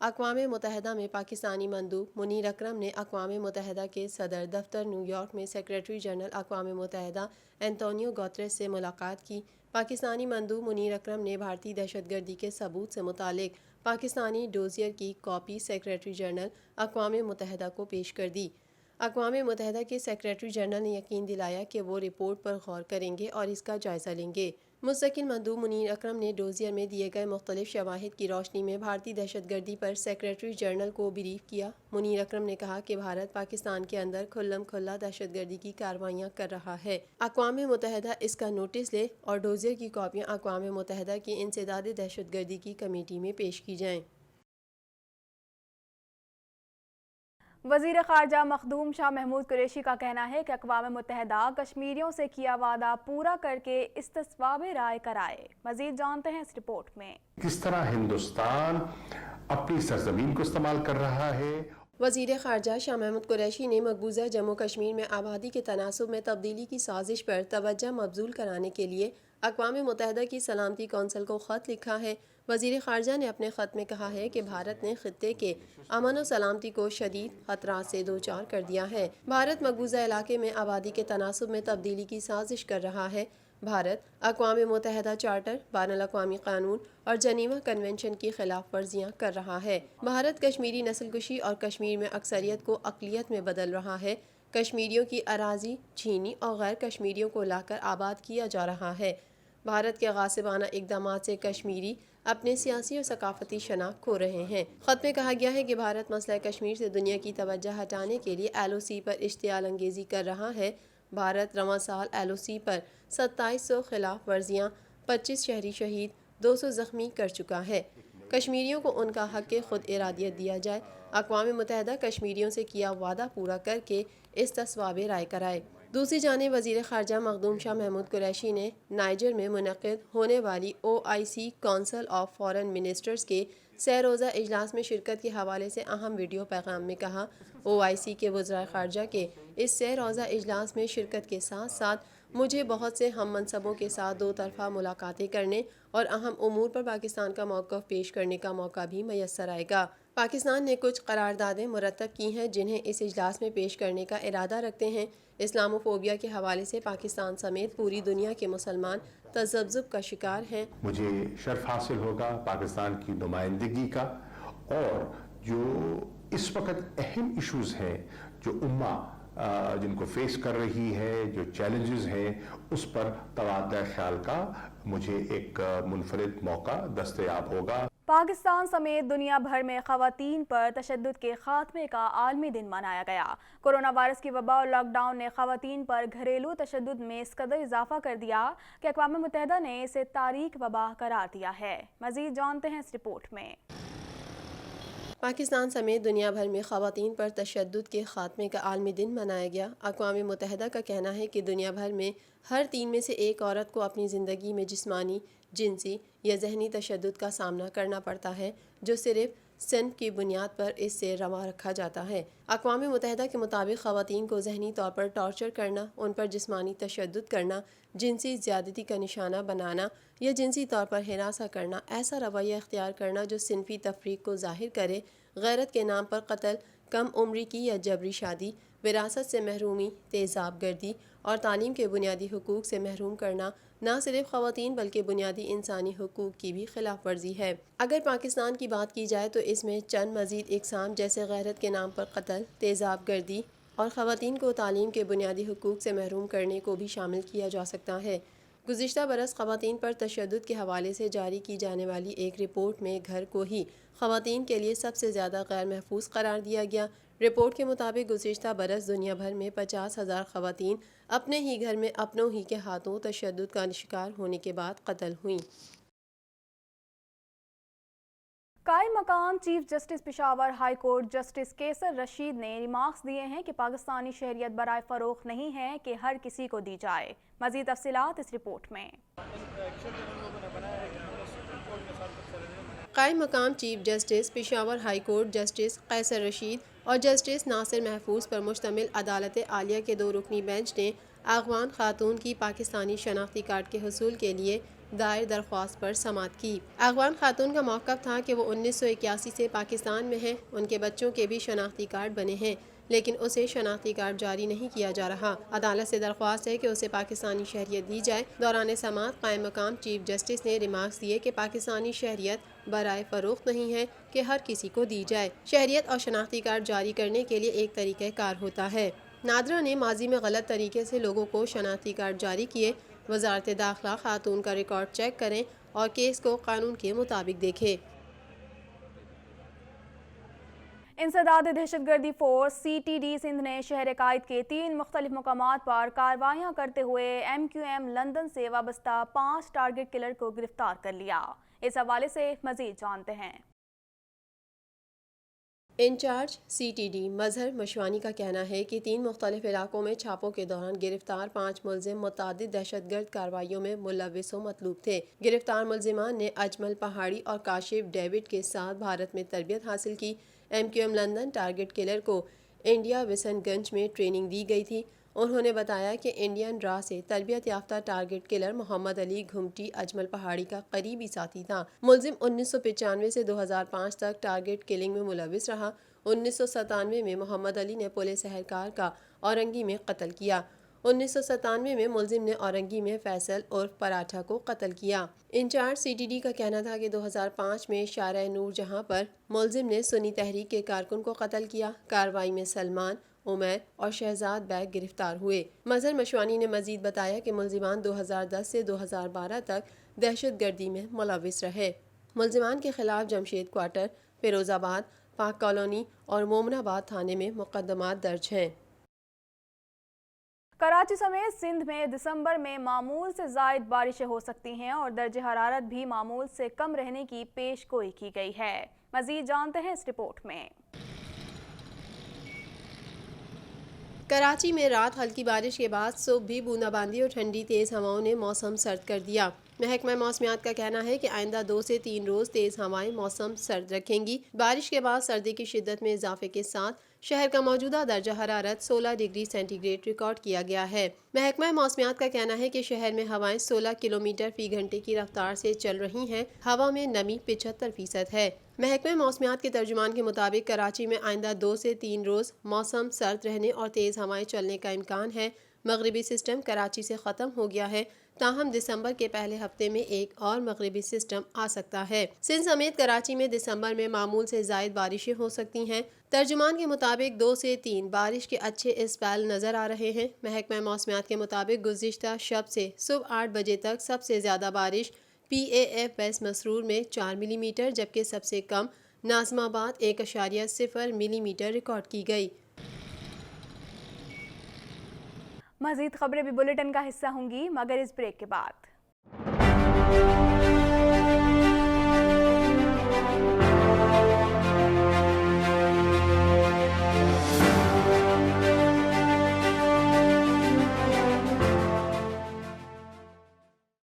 اقوام متحدہ میں پاکستانی مندوب منیر اکرم نے اقوام متحدہ کے صدر دفتر نیو یارک میں سیکریٹری جنرل اقوام متحدہ اینٹونیو گوتریس سے ملاقات کی۔ پاکستانی مندوب منیر اکرم نے بھارتی دہشت گردی کے ثبوت سے متعلق پاکستانی ڈوزیر کی کاپی سیکریٹری جنرل اقوام متحدہ کو پیش کر دی۔ اقوام متحدہ کے سیکریٹری جنرل نے یقین دلایا کہ وہ رپورٹ پر غور کریں گے اور اس کا جائزہ لیں گے۔ مستقل مندوب منیر اکرم نے ڈوزیر میں دیے گئے مختلف شواہد کی روشنی میں بھارتی دہشت گردی پر سیکریٹری جنرل کو بریف کیا۔ منیر اکرم نے کہا کہ بھارت پاکستان کے اندر کھلم کھلا دہشت گردی کی کارروائیاں کر رہا ہے۔ اقوام متحدہ اس کا نوٹس لے اور ڈوزیر کی کاپیاں اقوام متحدہ کی انسداد دہشت گردی کی کمیٹی میں پیش کی جائیں۔ وزیر خارجہ مخدوم شاہ محمود قریشی کا کہنا ہے کہ اقوام متحدہ کشمیریوں سے کیا وعدہ پورا کر کے استصواب رائے کرائے۔ مزید جانتے ہیں اس رپورٹ میں۔ کس طرح ہندوستان اپنی سرزمین کو استعمال کر رہا ہے۔ وزیر خارجہ شاہ محمود قریشی نے مقبوضہ جموں کشمیر میں آبادی کے تناسب میں تبدیلی کی سازش پر توجہ مبذول کرانے کے لیے اقوام متحدہ کی سلامتی کونسل کو خط لکھا ہے۔ وزیر خارجہ نے اپنے خط میں کہا ہے کہ بھارت نے خطے کے امن و سلامتی کو شدید خطرات سے دوچار کر دیا ہے۔ بھارت مقبوضہ علاقے میں آبادی کے تناسب میں تبدیلی کی سازش کر رہا ہے۔ بھارت اقوام متحدہ چارٹر، بین الاقوامی قانون اور جنیوا کنونشن کی خلاف ورزیاں کر رہا ہے۔ بھارت کشمیری نسل کشی اور کشمیر میں اکثریت کو اقلیت میں بدل رہا ہے۔ کشمیریوں کی اراضی چھینی اور غیر کشمیریوں کو لا کر آباد کیا جا رہا ہے۔ بھارت کے غاصبانہ اقدامات سے کشمیری اپنے سیاسی اور ثقافتی شناخت کھو رہے ہیں۔ خط میں کہا گیا ہے کہ بھارت مسئلہ کشمیر سے دنیا کی توجہ ہٹانے کے لیے LOC پر اشتعال انگیزی کر رہا ہے۔ بھارت رواں سال LOC پر 2700 خلاف ورزیاں، 25 شہری شہید، 200 زخمی کر چکا ہے۔ کشمیریوں کو ان کا حق خود ارادیت دیا جائے۔ اقوام متحدہ کشمیریوں سے کیا وعدہ پورا کر کے استصواب رائے کرائے۔ دوسری جانب وزیر خارجہ مخدوم شاہ محمود قریشی نے نائجر میں منعقد ہونے والی OIC council of foreign ministers کے سہ روزہ اجلاس میں شرکت کے حوالے سے اہم ویڈیو پیغام میں کہا۔ OIC کے وزرائے خارجہ کے اس سہ روزہ اجلاس میں شرکت کے ساتھ ساتھ مجھے بہت سے ہم منصبوں کے ساتھ دو طرفہ ملاقاتیں کرنے اور اہم امور پر پاکستان کا موقف پیش کرنے کا موقع بھی میسر آئے گا۔ پاکستان نے کچھ قراردادیں مرتب کی ہیں جنہیں اس اجلاس میں پیش کرنے کا ارادہ رکھتے ہیں۔ اسلامو فوبیا کے حوالے سے پاکستان سمیت پوری دنیا کے مسلمان تذبذب کا شکار ہیں۔ مجھے شرف حاصل ہوگا پاکستان کی نمائندگی کا، اور جو اس وقت اہم ایشوز ہیں جو امہ جن کو فیس کر رہی ہے، جو چیلنجز ہیں، اس پر تبادلہ خیال کا مجھے ایک منفرد موقع دستیاب ہوگا۔ پاکستان سمیت دنیا بھر میں خواتین پر تشدد کے خاتمے کا عالمی دن منایا گیا۔ کورونا وائرس کی وبا اور لاک ڈاؤن نے خواتین پر گھریلو تشدد میں اس قدر اضافہ کر دیا کہ اقوام متحدہ نے اسے تاریک وبا قرار دیا ہے۔ مزید جانتے ہیں اس رپورٹ میں۔ پاکستان سمیت دنیا بھر میں خواتین پر تشدد کے خاتمے کا عالمی دن منایا گیا۔ اقوام متحدہ کا کہنا ہے کہ دنیا بھر میں ہر 3 میں سے ایک عورت کو اپنی زندگی میں جسمانی، جنسی یا ذہنی تشدد کا سامنا کرنا پڑتا ہے، جو صرف صنف کی بنیاد پر اس سے روا رکھا جاتا ہے۔ اقوام متحدہ کے مطابق خواتین کو ذہنی طور پر ٹارچر کرنا، ان پر جسمانی تشدد کرنا، جنسی زیادتی کا نشانہ بنانا یا جنسی طور پر ہراساں کرنا، ایسا رویہ اختیار کرنا جو صنفی تفریق کو ظاہر کرے، غیرت کے نام پر قتل، کم عمری کی یا جبری شادی، وراثت سے محرومی، تیزاب گردی اور تعلیم کے بنیادی حقوق سے محروم کرنا نہ صرف خواتین بلکہ بنیادی انسانی حقوق کی بھی خلاف ورزی ہے۔ اگر پاکستان کی بات کی جائے تو اس میں چند مزید اقسام جیسے غیرت کے نام پر قتل، تیزاب گردی اور خواتین کو تعلیم کے بنیادی حقوق سے محروم کرنے کو بھی شامل کیا جا سکتا ہے۔ گزشتہ برس خواتین پر تشدد کے حوالے سے جاری کی جانے والی ایک رپورٹ میں گھر کو ہی خواتین کے لیے سب سے زیادہ غیر محفوظ قرار دیا گیا۔ رپورٹ کے مطابق گزشتہ برس دنیا بھر میں 50,000 خواتین اپنے ہی گھر میں اپنوں ہی کے ہاتھوں تشدد کا شکار ہونے کے بعد قتل ہوئیں۔ قائم مقام chief justice Peshawar high court justice کیسر رشید نے ریمارکس دیے ہیں کہ پاکستانی شہریت برائے فروخت نہیں ہے کہ ہر کسی کو دی جائے۔ مزید تفصیلات اس رپورٹ میں۔ قائم مقام chief justice Peshawar high court justice Qaiser Rashid اور جسٹس ناصر محفوظ پر مشتمل عدالت عالیہ کے 2 رکنی بینچ نے اغوان خاتون کی پاکستانی شناختی کارڈ کے حصول کے لیے دائر درخواست پر سماعت کی۔ افغان خاتون کا موقف تھا کہ وہ 1981 سے پاکستان میں ہیں، ان کے بچوں کے بھی شناختی کارڈ بنے ہیں، لیکن اسے شناختی کارڈ جاری نہیں کیا جا رہا۔ عدالت سے درخواست ہے کہ اسے پاکستانی شہریت دی جائے۔ دوران سماعت قائم مقام چیف جسٹس نے ریمارکس دیے کہ پاکستانی شہریت برائے فروخت نہیں ہے کہ ہر کسی کو دی جائے۔ شہریت اور شناختی کارڈ جاری کرنے کے لیے ایک طریقہ کار ہوتا ہے۔ نادرا نے ماضی میں غلط طریقے سے لوگوں کو شناختی کارڈ جاری کیے۔ وزارت داخلہ خاتون کا ریکارڈ چیک کریں اور کیس کو قانون کے مطابق دیکھیں۔ انسداد دہشت گردی force C T D Sindh نے شہر قائد کے 3 مختلف مقامات پر کارروائیاں کرتے ہوئے MQM لندن سے وابستہ 5 ٹارگٹ کلر کو گرفتار کر لیا۔ اس حوالے سے مزید جانتے ہیں۔ انچارج CTD مظہر مشوانی کا کہنا ہے کہ 3 مختلف علاقوں میں چھاپوں کے دوران گرفتار 5 ملزم متعدد دہشت گرد کارروائیوں میں ملوث و مطلوب تھے۔ گرفتار ملزمان نے اجمل پہاڑی اور کاشف ڈیوڈ کے ساتھ بھارت میں تربیت حاصل کی۔ MQM لندن ٹارگٹ کلر کو انڈیا وسن گنج میں ٹریننگ دی گئی تھی۔ انہوں نے بتایا کہ انڈین را سے تربیت یافتہ ٹارگٹ کلر محمد علی گھمٹی اجمل پہاڑی کا قریبی ساتھی تھا۔ ملزم 1995 سے 2005 تک ٹارگٹ کلنگ میں ملوث رہا۔ 1997 میں محمد علی نے پولیس اہلکار کا اورنگی میں قتل کیا۔ 1997 میں ملزم نے اورنگی میں فیصل عرف پراٹھا کو قتل کیا۔ انچارج CTD کا کہنا تھا کہ 2005 میں شارع نور جہاں پر ملزم نے سنی تحریک کے کارکن کو قتل کیا۔ کارروائی میں سلمان، عمیر اور شہزاد بیگ گرفتار ہوئے۔ مظہر مشوانی نے مزید بتایا کہ ملزمان 2010 سے 2012 تک دہشت گردی میں ملوث رہے۔ ملزمان کے خلاف جمشید کوارٹر، فیروز آباد، پاک کالونی اور مومن آباد تھانے میں مقدمات درج ہیں۔ کراچی سمیت سندھ میں دسمبر میں معمول سے زائد بارشیں ہو سکتی ہیں اور درجہ حرارت بھی معمول سے کم رہنے کی پیش گوئی کی گئی ہے۔ مزید جانتے ہیں اس رپورٹ میں۔ کراچی میں رات ہلکی بارش کے بعد صبح بھی بوندا باندی اور ٹھنڈی تیز ہواؤں نے موسم سرد کر دیا۔ محکمہ موسمیات کا کہنا ہے کہ آئندہ 2 سے 3 روز تیز ہوائیں موسم سرد رکھیں گی۔ بارش کے بعد سردی کی شدت میں اضافے کے ساتھ شہر کا موجودہ درجہ حرارت 16 ڈگری سینٹی گریڈ ریکارڈ کیا گیا ہے۔ محکمہ موسمیات کا کہنا ہے کہ شہر میں ہوائیں 16 کلومیٹر فی گھنٹے کی رفتار سے چل رہی ہیں۔ ہوا میں نمی 75% ہے۔ محکمہ موسمیات کے ترجمان کے مطابق کراچی میں آئندہ 2 سے 3 روز موسم سرد رہنے اور تیز ہوائیں چلنے کا امکان ہے۔ مغربی سسٹم کراچی سے ختم ہو گیا ہے، تاہم دسمبر کے پہلے ہفتے میں ایک اور مغربی سسٹم آ سکتا ہے۔ سندھ سمیت کراچی میں دسمبر میں معمول سے زائد بارشیں ہو سکتی ہیں۔ ترجمان کے مطابق 2 سے 3 بارش کے اچھے اسپیل نظر آ رہے ہیں۔ محکمہ موسمیات کے مطابق گزشتہ شب سے صبح 8 بجے تک سب سے زیادہ بارش PAF ویسٹ مسرور میں 4 ملی میٹر جبکہ سب سے کم ناظم آباد 1.0 ملی میٹر ریکارڈ کی گئی۔ مزید خبریں بھی بلیٹن کا حصہ ہوں گی مگر اس بریک کے بعد۔